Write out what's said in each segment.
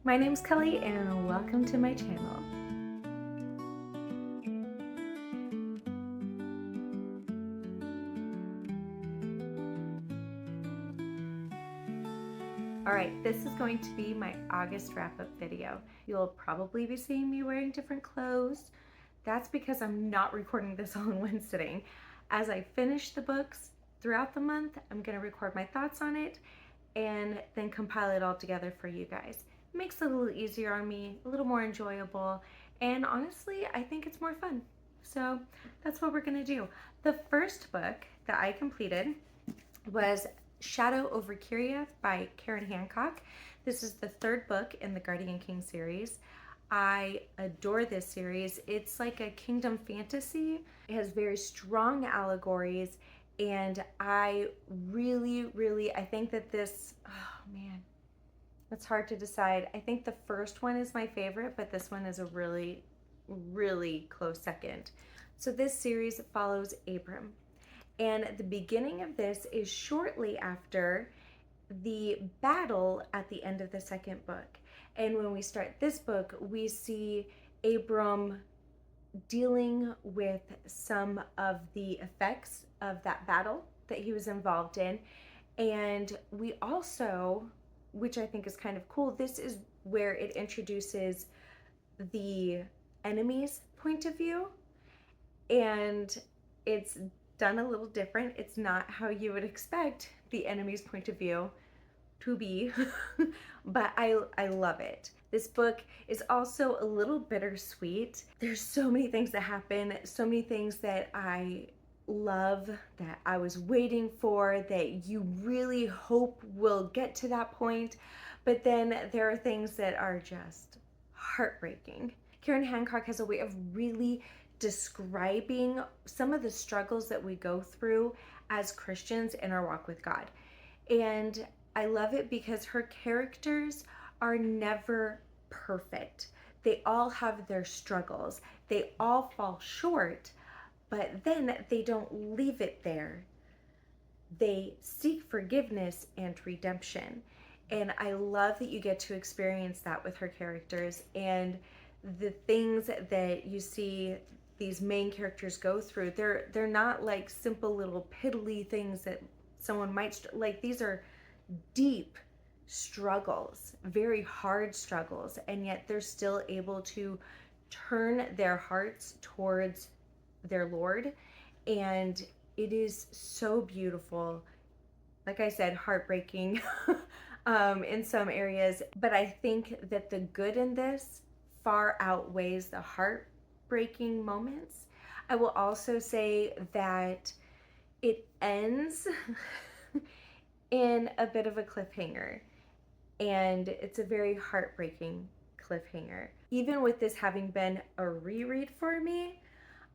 My name's Kelly and welcome to my channel. Alright, this is going to be my August wrap-up video. You'll probably be seeing me wearing different clothes. That's because I'm not recording this all in one sitting. As I finish the books throughout the month, I'm going to record my thoughts on it and then compile it all together for you guys. It makes it a little easier on me, a little more enjoyable, and honestly, I think it's more fun. So that's what we're going to do. The first book that I completed was Shadow over Kiriath by Karen Hancock. This is the third book in the Guardian King series. I adore this series. It's like a kingdom fantasy. It has very strong allegories, and I think that this, oh man, it's hard to decide. I think the first one is my favorite, but this one is a really close second. So this series follows Abram. And the beginning of this is shortly after the battle at the end of the second book. And when we start this book, we see Abram dealing with some of the effects of that battle that he was involved in. And we also, which I think is kind of cool, this is where it introduces the enemy's point of view. And it's done a little different. It's not how you would expect the enemy's point of view to be, but I love it. This book is also a little bittersweet. There's so many things that happen, so many things that I love, that I was waiting for, that you really hope will get to that point, but then there are things that are just heartbreaking. Karen Hancock has a way of really describing some of the struggles that we go through as Christians in our walk with God. And I love it because her characters are never perfect. They all have their struggles. They all fall short, but then they don't leave it there. They seek forgiveness and redemption. And I love that you get to experience that with her characters, and the things that you see these main characters go through, they're not like simple little piddly things that someone might like. These are deep struggles, very hard struggles, and yet they're still able to turn their hearts towards their Lord. And it is so beautiful. Like I said, heartbreaking in some areas, but I think that the good in this far outweighs the heartbreaking moments. I will also say that it ends in a bit of a cliffhanger, and it's a very heartbreaking cliffhanger. Even with this having been a reread for me,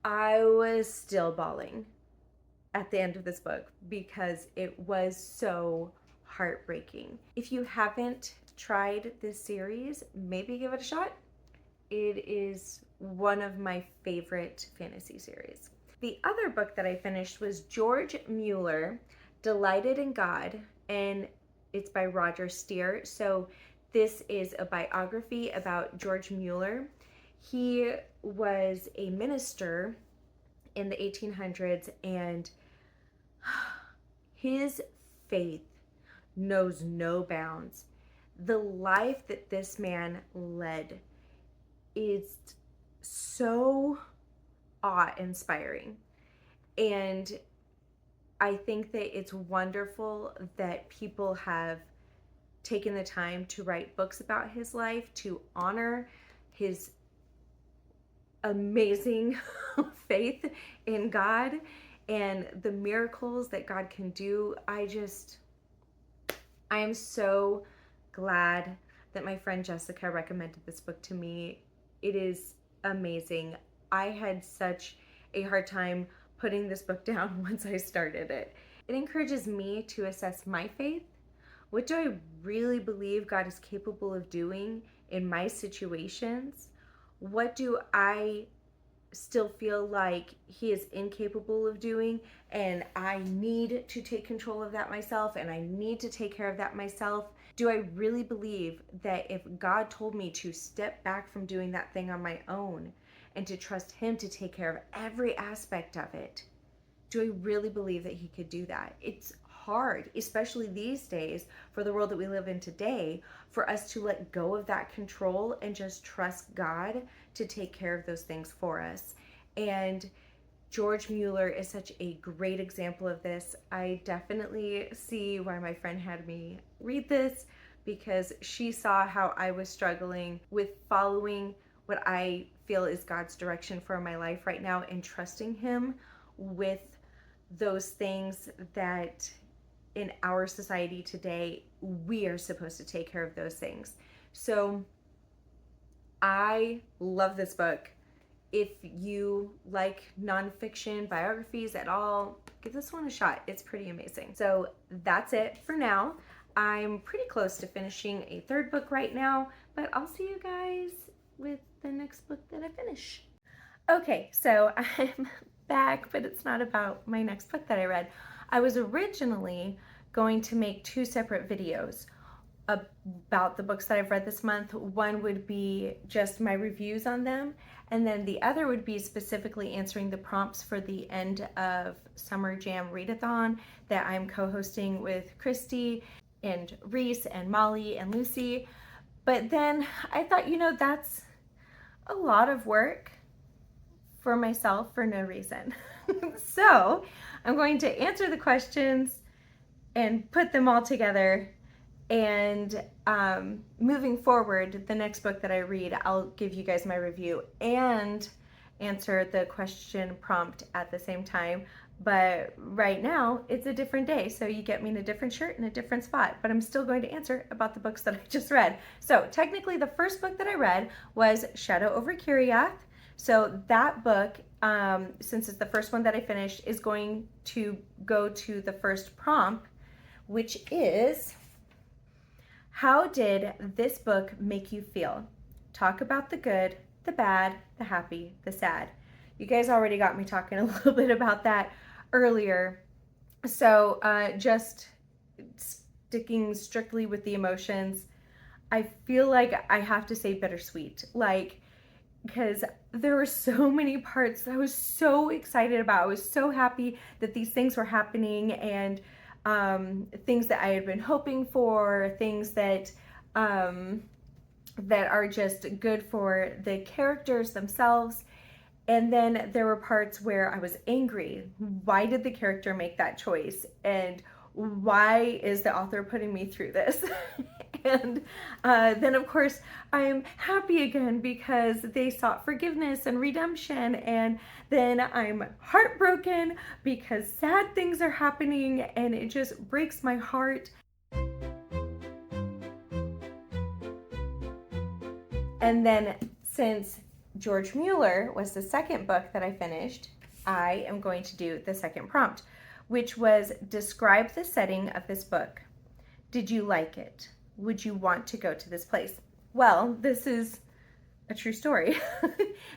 I was still bawling at the end of this book because it was so heartbreaking. If you haven't tried this series, maybe give it a shot. It is one of my favorite fantasy series. The other book that I finished was George Mueller, Delighted in God, and it's by Roger Steer. So this is a biography about George Mueller. He was a minister in the 1800s, and his faith knows no bounds. The life that this man led is so awe-inspiring, and I think that it's wonderful that people have taken the time to write books about his life, to honor his amazing faith in God and the miracles that God can do. I am so glad that my friend Jessica recommended this book to me. It is amazing. I had such a hard time putting this book down once I started it. It encourages me to assess my faith. What do I really believe God is capable of doing in my situations? What do I still feel like he is incapable of doing, and I need to take control of that myself, and I need to take care of that myself? Do I really believe that if God told me to step back from doing that thing on my own and to trust him to take care of every aspect of it, do I really believe that he could do that? It's hard, especially these days, for the world that we live in today, for us to let go of that control and just trust God to take care of those things for us. And George Mueller is such a great example of this. I definitely see why my friend had me read this, because she saw how I was struggling with following what I feel is God's direction for my life right now and trusting him with those things that in our society today, we are supposed to take care of those things. So I love this book. If you like nonfiction biographies at all, give this one a shot. It's pretty amazing. So that's it for now. I'm pretty close to finishing a third book right now, but I'll see you guys with the next book that I finish. Okay, so I'm back, but it's not about my next book that I read. I was originally going to make two separate videos about the books that I've read this month. One would be just my reviews on them, and then the other would be specifically answering the prompts for the end of Summer Jam Readathon that I'm co-hosting with Christy and Reese and Molly and Lucy. But then I thought, that's a lot of work for myself for no reason. So I'm going to answer the questions and put them all together. And moving forward, the next book that I read, I'll give you guys my review and answer the question prompt at the same time. But right now, it's a different day, so you get me in a different shirt in a different spot. But I'm still going to answer about the books that I just read. So technically, the first book that I read was Shadow over Kiriath. So that book, since it's the first one that I finished, is going to go to the first prompt, which is, how did this book make you feel? Talk about the good, the bad, the happy, the sad. You guys already got me talking a little bit about that earlier. So just sticking strictly with the emotions, I feel like I have to say bittersweet. Because there were so many parts that I was so excited about. I was so happy that these things were happening, and things that I had been hoping for, things that that are just good for the characters themselves. And then there were parts where I was angry. Why did the character make that choice? And why is the author putting me through this? And then, of course, I'm happy again because they sought forgiveness and redemption. And then I'm heartbroken because sad things are happening, and it just breaks my heart. And then, since George Mueller was the second book that I finished, I am going to do the second prompt, which was, describe the setting of this book. Did you like it? Would you want to go to this place? Well, this is a true story,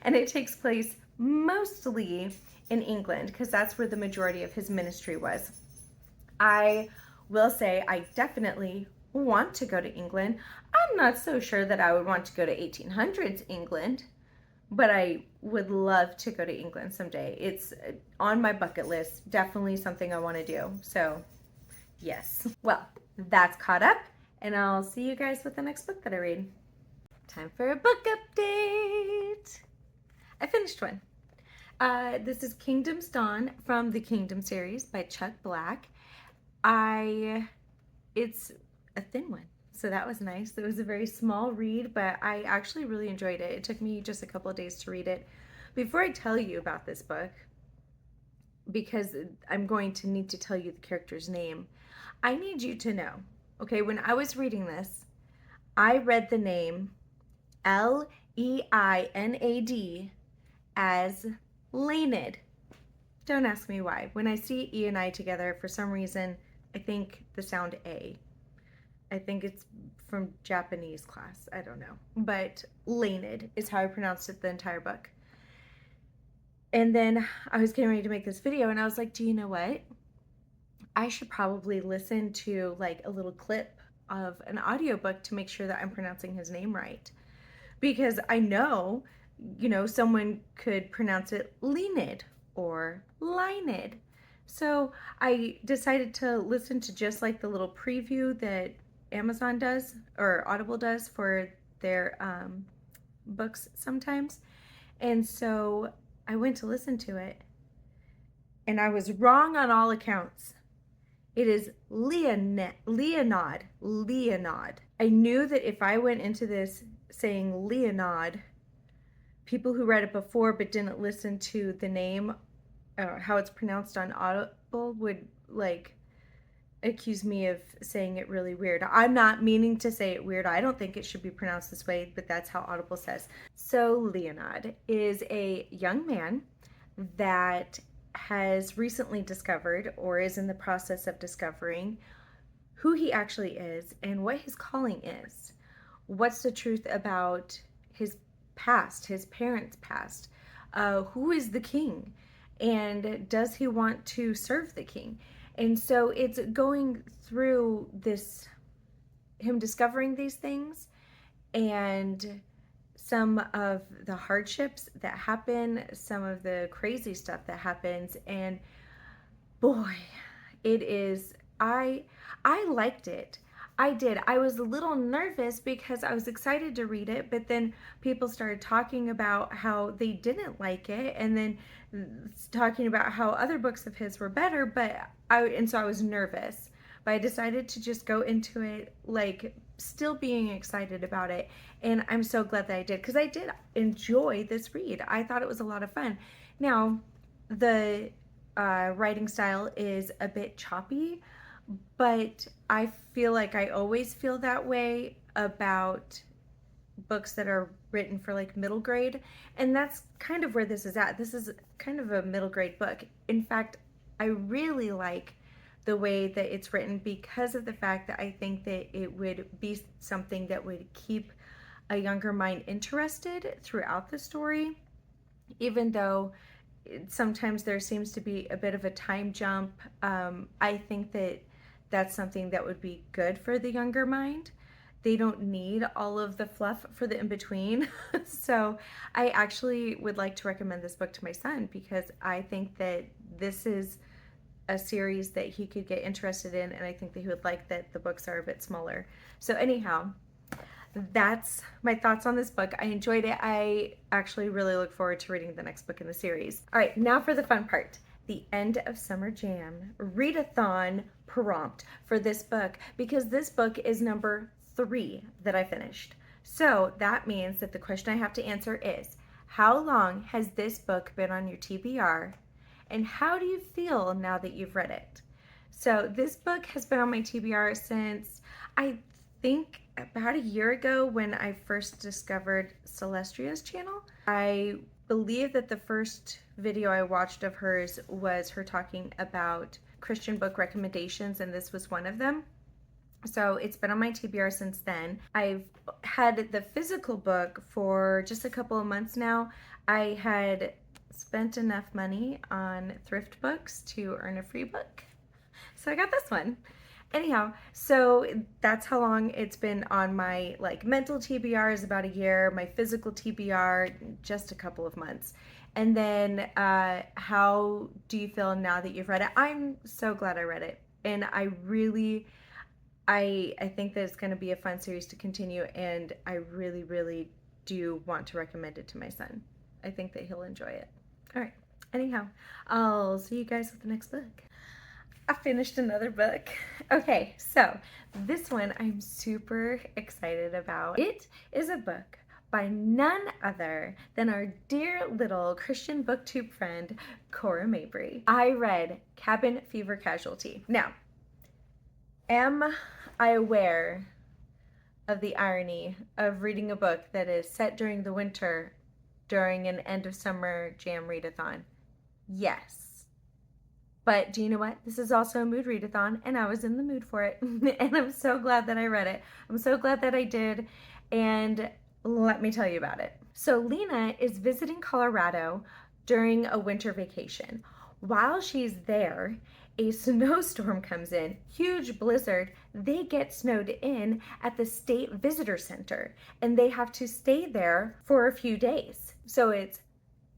and it takes place mostly in England, because that's where the majority of his ministry was. I will say I definitely want to go to England. I'm not so sure that I would want to go to 1800s England, but I would love to go to England someday. It's on my bucket list, definitely something I want to do. So yes. Well, that's caught up, and I'll see you guys with the next book that I read. Time for a book update. I finished one. This is Kingdom's Dawn from the Kingdom series by Chuck Black. It's a thin one, so that was nice. It was a very small read, but I actually really enjoyed it. It took me just a couple of days to read it. Before I tell you about this book, because I'm going to need to tell you the character's name, I need you to know, okay, when I was reading this, I read the name Leinad as Leonid. Don't ask me why. When I see E and I together, for some reason, I think the sound A. I think it's from Japanese class. I don't know. But Leonid is how I pronounced it the entire book. And then I was getting ready to make this video and I was like, do you know what? I should probably listen to like a little clip of an audiobook to make sure that I'm pronouncing his name right. Because I know, someone could pronounce it Leonid or Lined. So I decided to listen to just like the little preview that Amazon does or Audible does for their books sometimes. And so I went to listen to it and I was wrong on all accounts. It is Leonid. I knew that if I went into this saying Leonid, people who read it before but didn't listen to the name, how it's pronounced on Audible, would like accuse me of saying it really weird. I'm not meaning to say it weird. I don't think it should be pronounced this way, but that's how Audible says. So Leonid is a young man that has recently discovered or is in the process of discovering who he actually is and what his calling is. What's the truth about his past, his parents' past? Who is the king? And does he want to serve the king? And so it's going through this, him discovering these things and some of the hardships that happen, some of the crazy stuff that happens. And boy, it is, I liked it. I did. I was a little nervous because I was excited to read it, but then people started talking about how they didn't like it and then talking about how other books of his were better, and so I was nervous. But I decided to just go into it like still being excited about it, and I'm so glad that I did because I did enjoy this read. I thought it was a lot of fun. Now, the writing style is a bit choppy, but I feel like I always feel that way about books that are written for like middle grade, and that's kind of where this is at. This is kind of a middle grade book. In fact, I really like the way that it's written because of the fact that I think that it would be something that would keep a younger mind interested throughout the story, even though sometimes there seems to be a bit of a time jump. I think that that's something that would be good for the younger mind. They don't need all of the fluff for the in-between. So I actually would like to recommend this book to my son because I think that this is a series that he could get interested in, and I think that he would like that the books are a bit smaller. So anyhow, that's my thoughts on this book. I enjoyed it. I actually really look forward to reading the next book in the series. All right, now for the fun part. The end of summer jam, readathon prompt for this book, because this book is number 3 that I finished. So that means that the question I have to answer is, how long has this book been on your TBR? And how do you feel now that you've read it? So this book has been on my TBR since I think about a year ago when I first discovered Celestria's channel. I believe that the first video I watched of hers was her talking about Christian book recommendations, and this was one of them. So it's been on my TBR since then. I've had the physical book for just a couple of months now. I had spent enough money on thrift books to earn a free book, so I got this one. Anyhow, so that's how long it's been on my like mental TBR is about a year, my physical TBR just a couple of months. And then how do you feel now that you've read it? I'm so glad I read it, and I think that it's going to be a fun series to continue, and I really do want to recommend it to my son. I think that he'll enjoy it. All right, anyhow, I'll see you guys with the next book. I finished another book. Okay, so this one I'm super excited about. It is a book by none other than our dear little Christian booktube friend, Cora Mabry. I read Cabin Fever Casualty. Now, am I aware of the irony of reading a book that is set during the winter during an end of summer jam readathon? Yes. But do you know what? This is also a mood readathon, and I was in the mood for it. And I'm so glad that I read it. I'm so glad that I did. And let me tell you about it. So Lena is visiting Colorado during a winter vacation. While she's there, a snowstorm comes in, huge blizzard. They get snowed in at the state visitor center and they have to stay there for a few days. So it's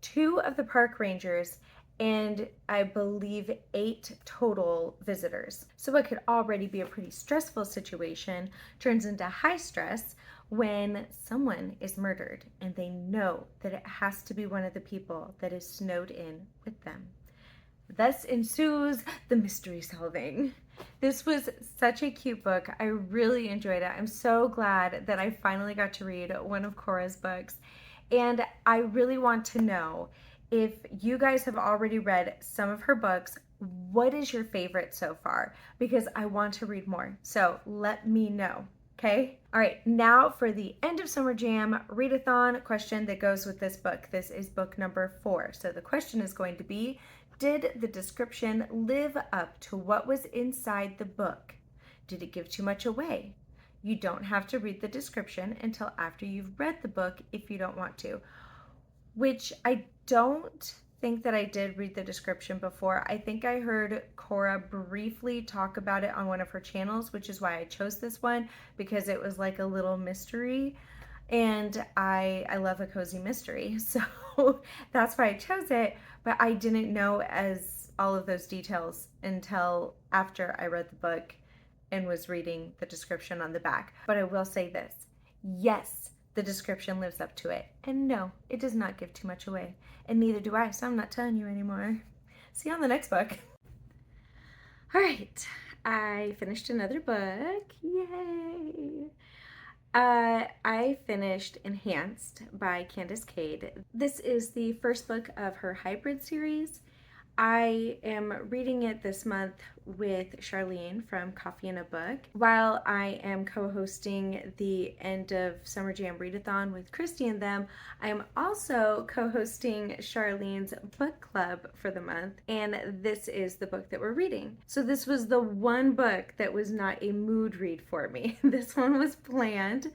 two of the park rangers and I believe 8 total visitors. So what could already be a pretty stressful situation turns into high stress when someone is murdered and they know that it has to be one of the people that is snowed in with them. Thus ensues the mystery solving. This was such a cute book. I really enjoyed it. I'm so glad that I finally got to read one of Cora's books. And I really want to know, if you guys have already read some of her books, what is your favorite so far? Because I want to read more. So let me know. Okay. All right. Now for the end of Summer Jam readathon question that goes with this book. This is book number 4. So the question is going to be, did the description live up to what was inside the book? Did it give too much away? You don't have to read the description until after you've read the book if you don't want to, which I don't think that I did read the description before. I think I heard Cora briefly talk about it on one of her channels, which is why I chose this one, because it was like a little mystery and I love a cozy mystery. So that's why I chose it, but I didn't know as all of those details until after I read the book and was reading the description on the back. But I will say this, yes, the description lives up to it. And no, it does not give too much away. And neither do I, so I'm not telling you anymore. See you on the next book. All right, I finished another book. Yay! I finished Enhanced by Candace Cade. This is the first book of her hybrid series. I am reading it this month with Charlene from Coffee and a Book, while I am co-hosting the end of Summer Jam Readathon with Christy and them. I am also co-hosting Charlene's book club for the month, and this is the book that we're reading. So this was the one book that was not a mood read for me. This one was planned,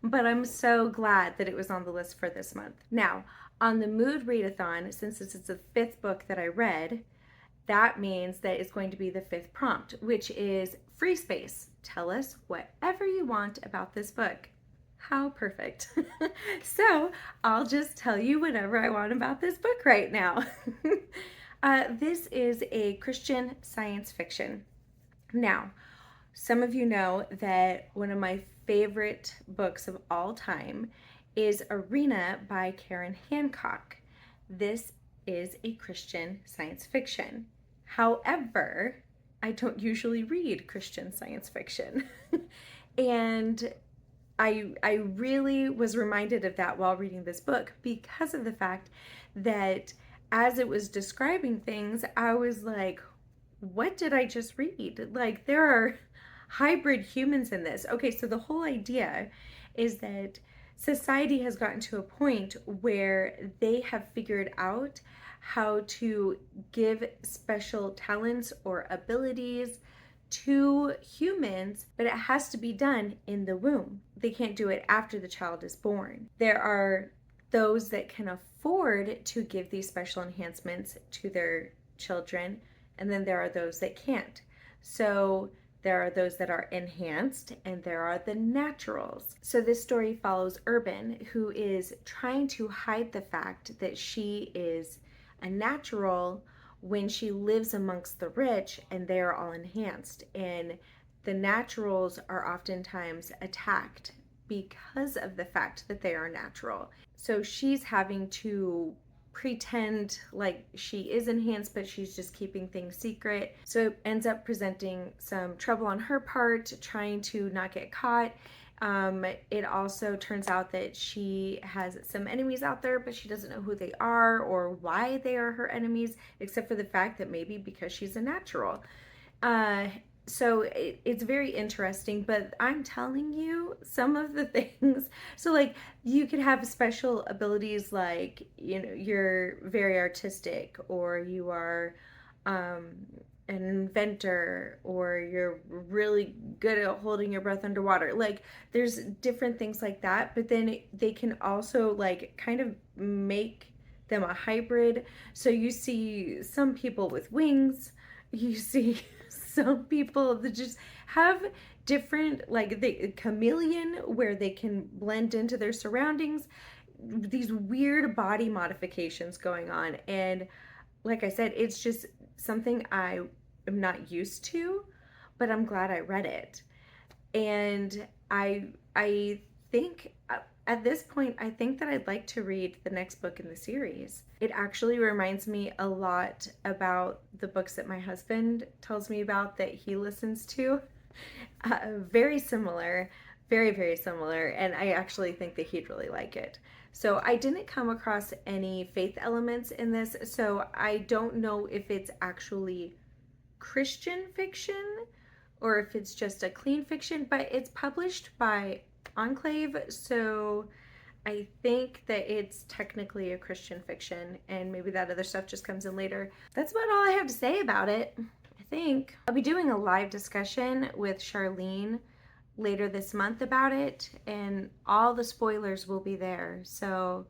but I'm so glad that it was on the list for this month. Now, on the mood readathon, since this is the 5th book that I read, that means that it's going to be the 5th prompt, which is free space. Tell us whatever you want about this book. How perfect. So I'll just tell you whatever I want about this book right now. This is a Christian science fiction. Now, some of you know that one of my favorite books of all time is Arena by Karen Hancock. This is a Christian science fiction. However, I don't usually read Christian science fiction. And I really was reminded of that while reading this book because of the fact that as it was describing things, I was like, what did I just read? Like, there are hybrid humans in this. Okay, so the whole idea is that society has gotten to a point where they have figured out how to give special talents or abilities to humans, but it has to be done in the womb. They can't do it after the child is born. There are those that can afford to give these special enhancements to their children, and then there are those that can't. So there are those that are enhanced, and there are the naturals. So this story follows Urban, who is trying to hide the fact that she is a natural when she lives amongst the rich and they are all enhanced. And the naturals are oftentimes attacked because of the fact that they are natural. So she's having to pretend like she is enhanced, but she's just keeping things secret. So it ends up presenting some trouble on her part, trying to not get caught. It also turns out that she has some enemies out there, but she doesn't know who they are or why they are her enemies, except for the fact that maybe because she's a natural. So it's very interesting, but I'm telling you some of the things. So like you could have special abilities like, you know, you're very artistic, or you are an inventor, or you're really good at holding your breath underwater. Like there's different things like that, but then they can also like kind of make them a hybrid. So you see some people with wings, you see some people that just have different, like the chameleon, where they can blend into their surroundings, these weird body modifications going on. And like I said, it's just something I am not used to, but I'm glad I read it. And I think at this point, I think that I'd like to read the next book in the series. It actually reminds me a lot about the books that my husband tells me about that he listens to. Very similar, very, very similar, and I actually think that he'd really like it. So I didn't come across any faith elements in this, so I don't know if it's actually Christian fiction or if it's just a clean fiction, but it's published by Enclave, so I think that it's technically a Christian fiction, and maybe that other stuff just comes in later. That's about all I have to say about it, I think. I'll be doing a live discussion with Charlene later this month about it, and all the spoilers will be there. So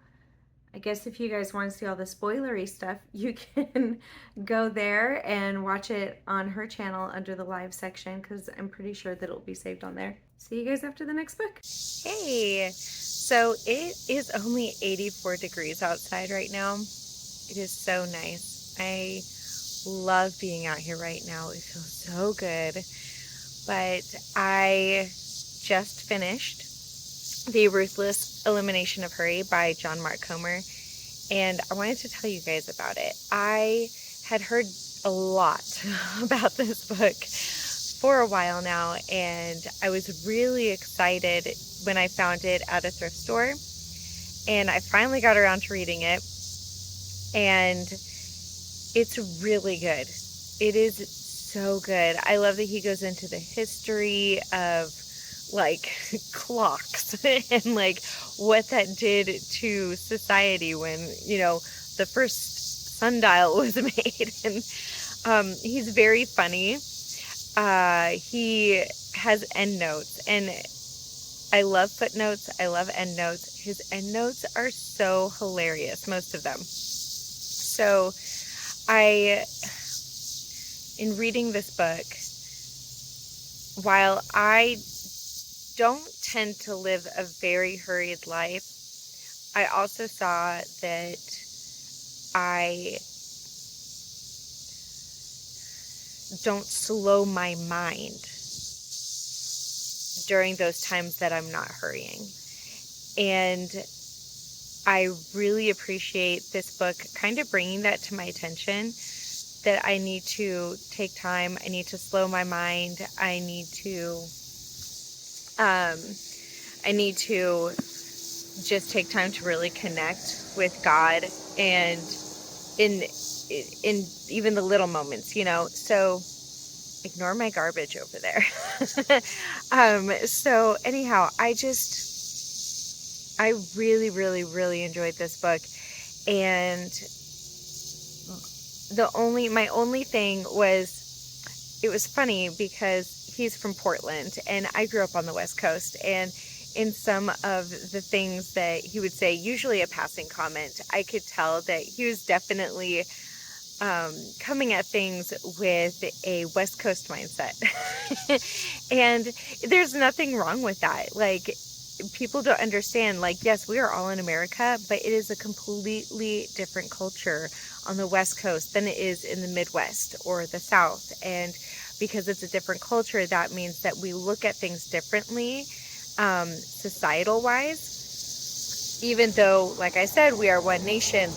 I guess if you guys want to see all the spoilery stuff, you can go there and watch it on her channel under the live section, because I'm pretty sure that it'll be saved on there. See you guys after the next book. Hey, so it is only 84 degrees outside right now. It is so nice. I love being out here right now. It feels so good. But I just finished The Ruthless Elimination of Hurry by John Mark Comer, and I wanted to tell you guys about it. I had heard a lot about this book for a while now, and I was really excited when I found it at a thrift store, and I finally got around to reading it, and it's really good. It is so good. I love that he goes into the history of like clocks and like what that did to society when, you know, the first sundial was made. And he's very funny. He has endnotes, and I love footnotes. I love endnotes. His endnotes are so hilarious, most of them. So in reading this book, while I don't tend to live a very hurried life, I also saw that I don't slow my mind during those times that I'm not hurrying. And I really appreciate this book kind of bringing that to my attention, that I need to take time, I need to slow my mind, I need to just take time to really connect with God, and in even the little moments, you know. So ignore my garbage over there. So anyhow, I really, really, really enjoyed this book, and my only thing was, it was funny because he's from Portland and I grew up on the West Coast, and in some of the things that he would say, usually a passing comment, I could tell that he was definitely coming at things with a West Coast mindset. And there's nothing wrong with that. Like, people don't understand, like, yes, we are all in America, but it is a completely different culture on the West Coast than it is in the Midwest or the South. And because it's a different culture, that means that we look at things differently, societal wise, even though, like I said, we are one nation.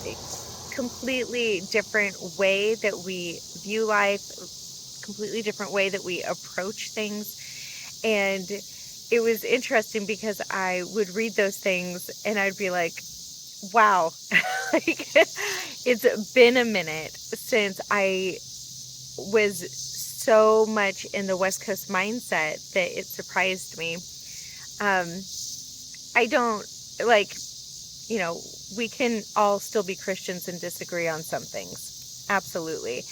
Completely different way that we view life, completely different way that we approach things. And it was interesting because I would read those things and I'd be like, wow, like, it's been a minute since I was so much in the West Coast mindset that it surprised me. I don't, like, you know, we can all still be Christians and disagree on some things. Absolutely.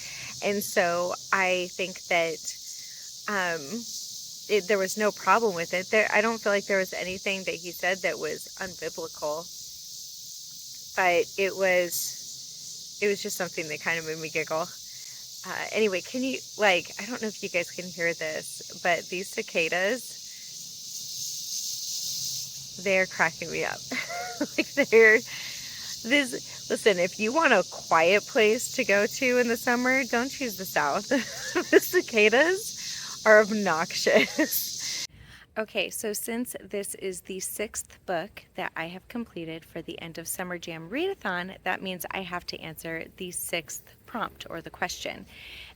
And so I think that there was no problem with it. I don't feel like there was anything that he said that was unbiblical. But it was it was just something that kind of made me giggle. Anyway, can you, like, I don't know if you guys can hear this, but these cicadas, they're cracking me up. Like, listen, if you want a quiet place to go to in the summer, don't choose the South. The cicadas are obnoxious. Okay, so since this is the 6th book that I have completed for the End of Summer Jam Readathon, that means I have to answer the 6th prompt, or the question.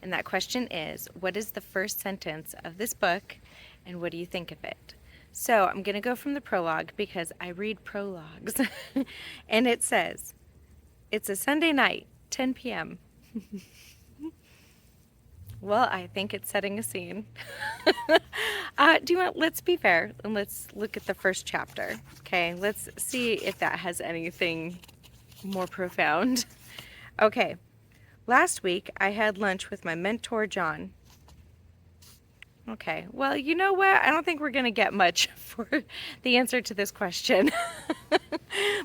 And that question is, what is the first sentence of this book, and what do you think of it? So I'm going to go from the prologue because I read prologues. And it says, it's a Sunday night, 10 p.m. Well, I think it's setting a scene. Let's be fair and let's look at the first chapter. Okay, let's see if that has anything more profound. Okay, last week I had lunch with my mentor, John. Okay, well, you know what? I don't think we're going to get much for the answer to this question.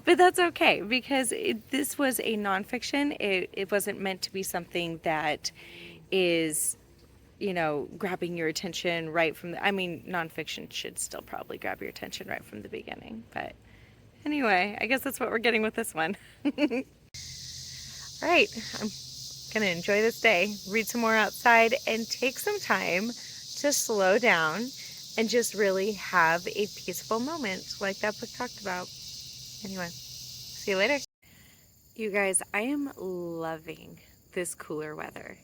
But that's okay, because this was a nonfiction. It wasn't meant to be something that is, grabbing your attention right from I mean, nonfiction should still probably grab your attention right from the beginning. But anyway, I guess that's what we're getting with this one. All right, I'm going to enjoy this day, read some more outside, and take some time to slow down and just really have a peaceful moment like that book talked about. Anyway, see you later. You guys, I am loving this cooler weather.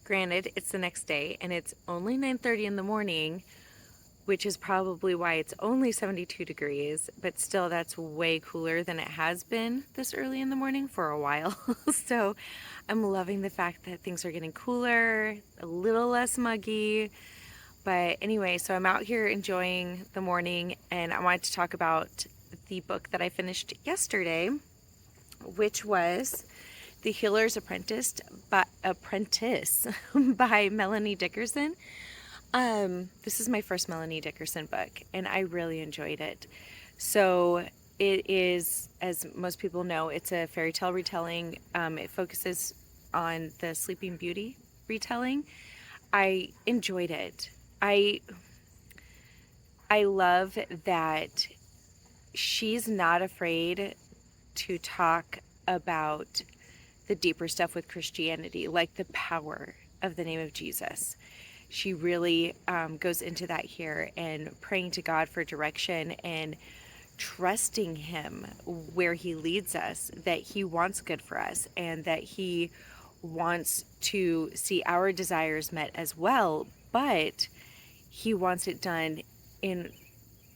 Granted, it's the next day and it's only 9:30 in the morning, which is probably why it's only 72 degrees, but still that's way cooler than it has been this early in the morning for a while. So I'm loving the fact that things are getting cooler, a little less muggy. But anyway, so I'm out here enjoying the morning, and I wanted to talk about the book that I finished yesterday, which was The Healer's Apprentice by Melanie Dickerson. This is my first Melanie Dickerson book, and I really enjoyed it. So it is, as most people know, it's a fairy tale retelling. It focuses on the Sleeping Beauty retelling. I enjoyed it. I love that she's not afraid to talk about the deeper stuff with Christianity, like the power of the name of Jesus. She really goes into that here, and praying to God for direction and trusting him where he leads us, that he wants good for us and that he wants to see our desires met as well, but he wants it done in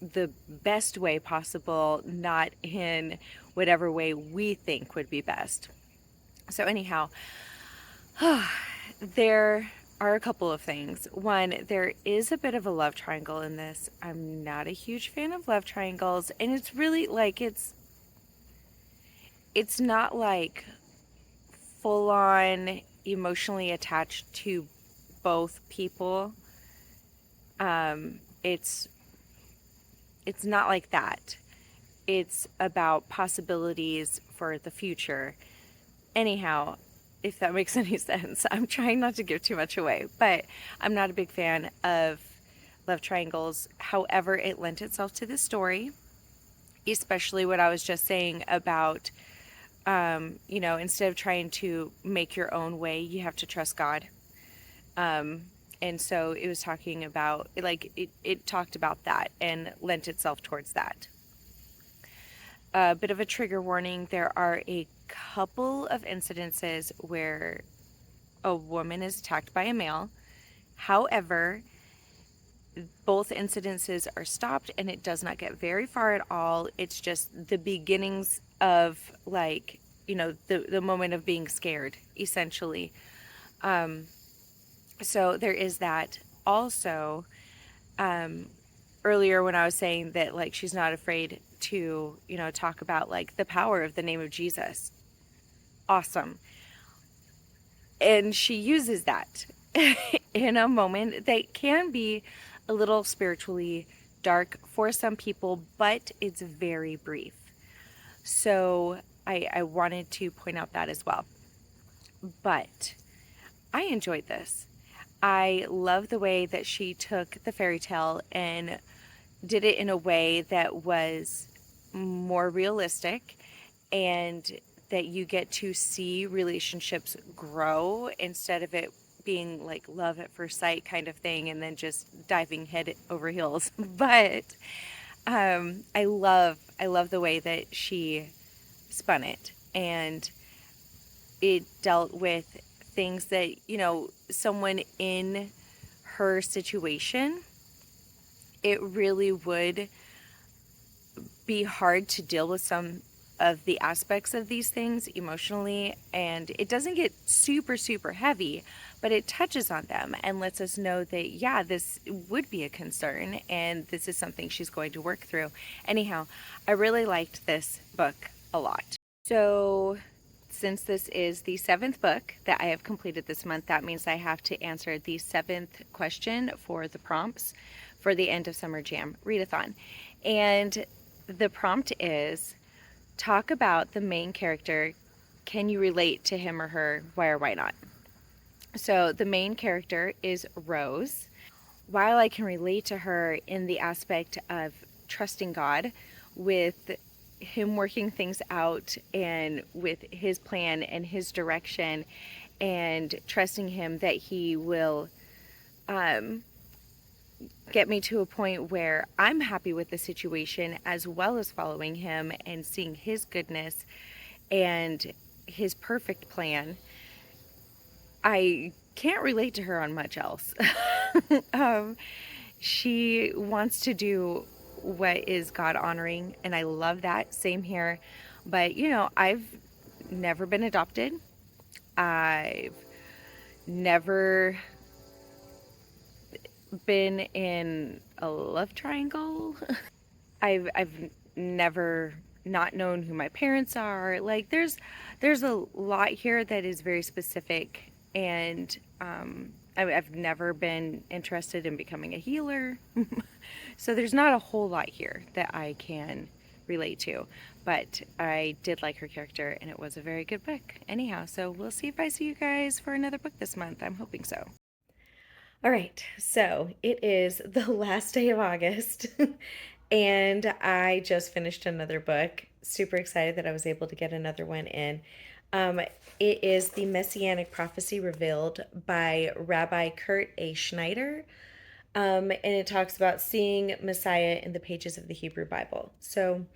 the best way possible, not in whatever way we think would be best. So anyhow, there are a couple of things. One, there is a bit of a love triangle in this. I'm not a huge fan of love triangles, and it's really like it's not like full on emotionally attached to both people. It's not like that. It's about possibilities for the future. Anyhow, if that makes any sense. I'm trying not to give too much away, but I'm not a big fan of love triangles. However, it lent itself to this story, especially what I was just saying about, instead of trying to make your own way, you have to trust God. And so it was talking about, it talked about that and lent itself towards that. A bit of a trigger warning, there are a couple of incidences where a woman is attacked by a male. However, both incidences are stopped and it does not get very far at all. It's just the beginnings of the moment of being scared, essentially. So there is that. Also, earlier when I was saying that she's not afraid to talk about the power of the name of Jesus. Awesome. And she uses that in a moment that can be a little spiritually dark for some people, but it's very brief. So I wanted to point out that as well. but I enjoyed this. I love the way that she took the fairy tale and did it in a way that was more realistic, and that you get to see relationships grow instead of it being like love at first sight kind of thing and then just diving head over heels. But I love the way that she spun it, and it dealt with things that, someone in her situation, it really would be hard to deal with some of the aspects of these things emotionally. And it doesn't get super, super heavy, but it touches on them and lets us know that, yeah, this would be a concern and this is something she's going to work through. Anyhow, I really liked this book a lot. So, since this is the 7th book that I have completed this month, that means I have to answer the 7th question for the prompts for the end of summer jam readathon. And the prompt is, talk about the main character. Can you relate to him or her? Why or why not? So the main character is Rose. While I can relate to her in the aspect of trusting God with him working things out and with his plan and his direction, and trusting him that he will get me to a point where I'm happy with the situation, as well as following him and seeing his goodness and his perfect plan. I can't relate to her on much else. She wants to do what is God honoring, and I love that. Same here. But, I've never been adopted. I've never been in a love triangle. I've never not known who my parents are. Like there's a lot here that is very specific, and I've never been interested in becoming a healer. So there's not a whole lot here that I can relate to, but I did like her character and it was a very good book. Anyhow, so we'll see if I see you guys for another book this month. I'm hoping so. All right, so it is the last day of August, and I just finished another book. Super excited that I was able to get another one in. It is The Messianic Prophecy Revealed by Rabbi Kurt A. Schneider, and it talks about seeing Messiah in the pages of the Hebrew Bible. So,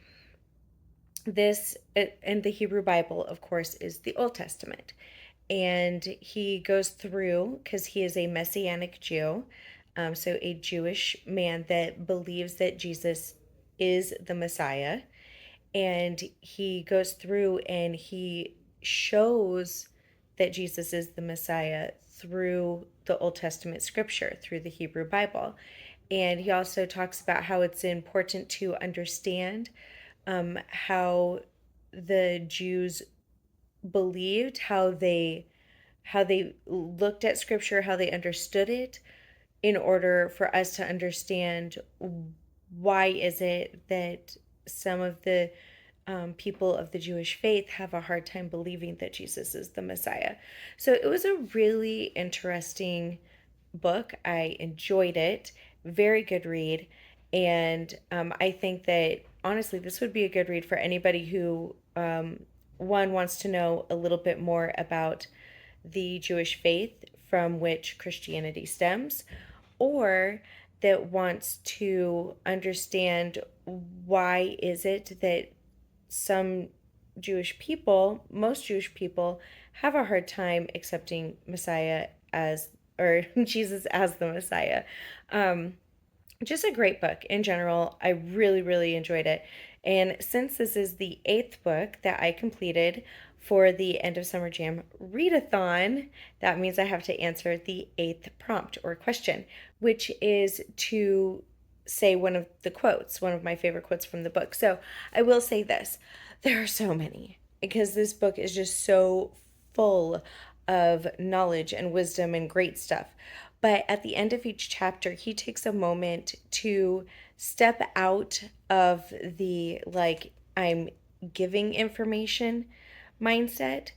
and the Hebrew Bible, of course, is the Old Testament. And he goes through, because he is a Messianic Jew, so a Jewish man that believes that Jesus is the Messiah. And he goes through and he shows that Jesus is the Messiah through the Old Testament scripture, through the Hebrew Bible. And he also talks about how it's important to understand how the Jews believed, how they looked at scripture, how they understood it, in order for us to understand why is it that some of the people of the Jewish faith have a hard time believing that Jesus is the Messiah. So it was a really interesting book. I enjoyed it. Very good read. And I think that honestly, this would be a good read for anybody who, one, wants to know a little bit more about the Jewish faith from which Christianity stems, or that wants to understand why is it that some Jewish people, most Jewish people, have a hard time accepting Messiah as, or Jesus as the Messiah. Just a great book in general. I really, really enjoyed it. And since this is the 8th book that I completed for the end of summer jam readathon, that means I have to answer the 8th prompt or question, which is to say one of the quotes, one of my favorite quotes from the book. So I will say this, there are so many, because this book is just so full of knowledge and wisdom and great stuff. But at the end of each chapter, he takes a moment to step out of the like, I'm giving information mindset,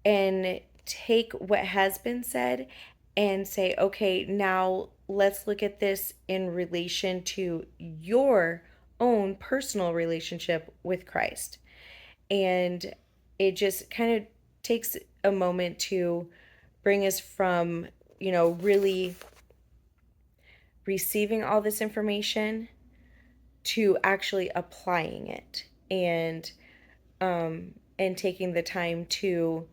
and take what has been said and say, okay, now let's look at this in relation to your own personal relationship with Christ. And it just kind of takes a moment to bring us from, really receiving all this information to actually applying it, and taking the time to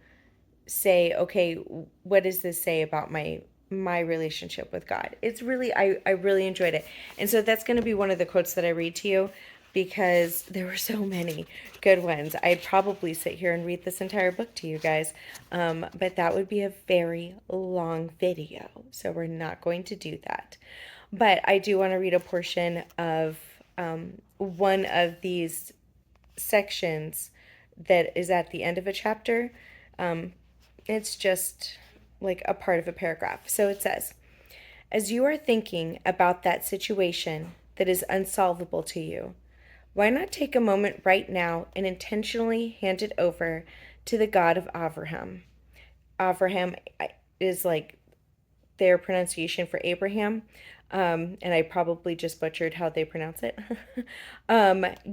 say, okay, what does this say about my relationship with God? It's really, I really enjoyed it. And so that's going to be one of the quotes that I read to you, because there were so many good ones. I'd probably sit here and read this entire book to you guys, but that would be a very long video, so we're not going to do that. But I do want to read a portion of one of these sections that is at the end of a chapter. It's just like a part of a paragraph. So it says, as you are thinking about that situation that is unsolvable to you, why not take a moment right now and intentionally hand it over to the God of Abraham? Abraham is like their pronunciation for Abraham. And I probably just butchered how they pronounce it.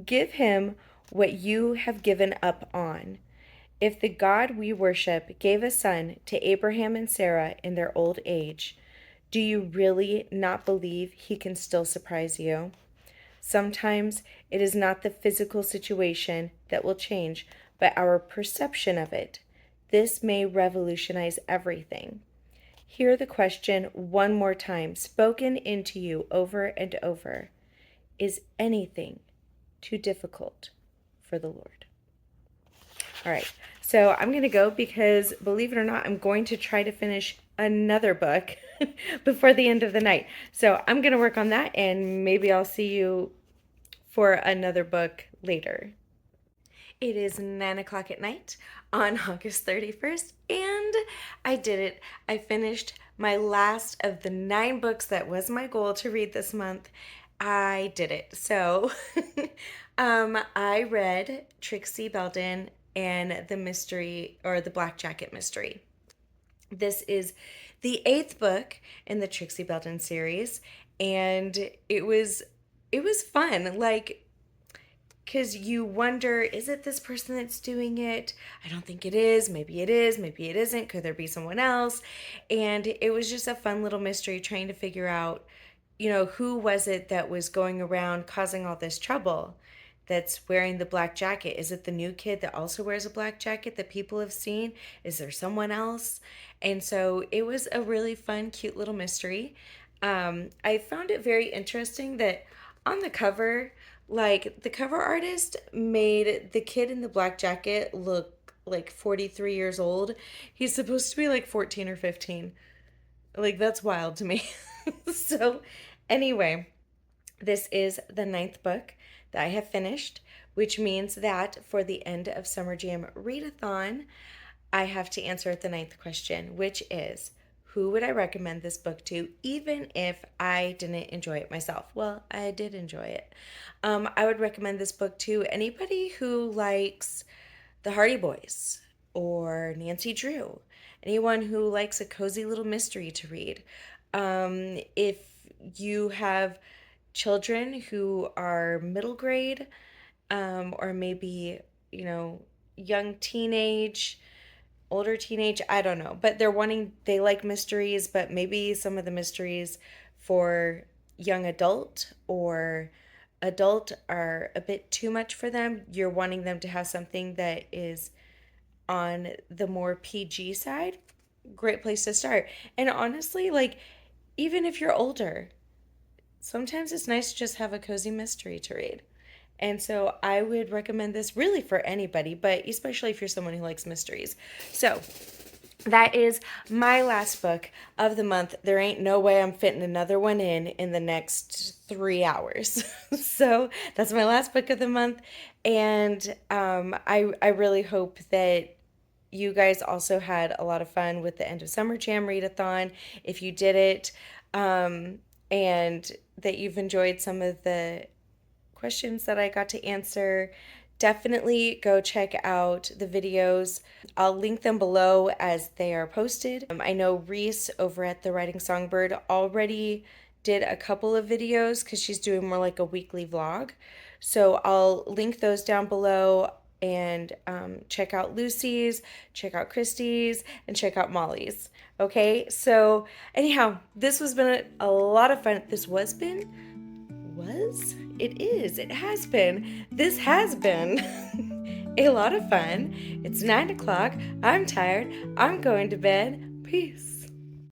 Give him what you have given up on. If the God we worship gave a son to Abraham and Sarah in their old age, do you really not believe he can still surprise you? Sometimes it is not the physical situation that will change, but our perception of it. This may revolutionize everything. Hear the question one more time, spoken into you over and over. Is anything too difficult for the Lord? All right, so I'm going to go because, believe it or not, I'm going to try to finish another book before the end of the night. So I'm going to work on that, and maybe I'll see you for another book later. It is 9 o'clock at night on August 31st, and I did it. I finished my last of the 9 books that was my goal to read this month. I did it. So I read Trixie Belden and the mystery, or the Black Jacket mystery. This is the 8th book in the Trixie Belden series, and it was fun. Like, because you wonder, is it this person that's doing it? I don't think it is. Maybe it is. Maybe it isn't. Could there be someone else? And it was just a fun little mystery trying to figure out, who was it that was going around causing all this trouble, that's wearing the black jacket? Is it the new kid that also wears a black jacket that people have seen? Is there someone else? And so it was a really fun, cute little mystery. I found it very interesting that on the cover, like, the cover artist made the kid in the black jacket look like 43 years old. He's supposed to be like 14 or 15. Like, that's wild to me. So, anyway, this is the 9th book that I have finished, which means that for the end of Summer Jam Readathon, I have to answer the 9th question, which is, who would I recommend this book to, even if I didn't enjoy it myself? Well, I did enjoy it. I would recommend this book to anybody who likes the Hardy Boys or Nancy Drew, anyone who likes a cozy little mystery to read. If you have children who are middle grade, or maybe, young teenage, older teenage, I don't know, but they like mysteries, but maybe some of the mysteries for young adult or adult are a bit too much for them. You're wanting them to have something that is on the more PG side. Great place to start. And honestly, like, even if you're older, sometimes it's nice to just have a cozy mystery to read. And so I would recommend this really for anybody, but especially if you're someone who likes mysteries. So that is my last book of the month. There ain't no way I'm fitting another one in the next 3 hours. So that's my last book of the month. And I really hope that you guys also had a lot of fun with the end of Summer Jam Readathon, if you did it, and that you've enjoyed some of the questions that I got to answer, Definitely go check out the videos. I'll link them below as they are posted. I know Reese over at the Writing Songbird already did a couple of videos because she's doing more like a weekly vlog. So I'll link those down below, and check out Lucy's, check out Christy's, and check out Molly's. Okay, so anyhow, this has been a lot of fun. It has been. This has been a lot of fun. It's 9 o'clock. I'm tired. I'm going to bed. Peace.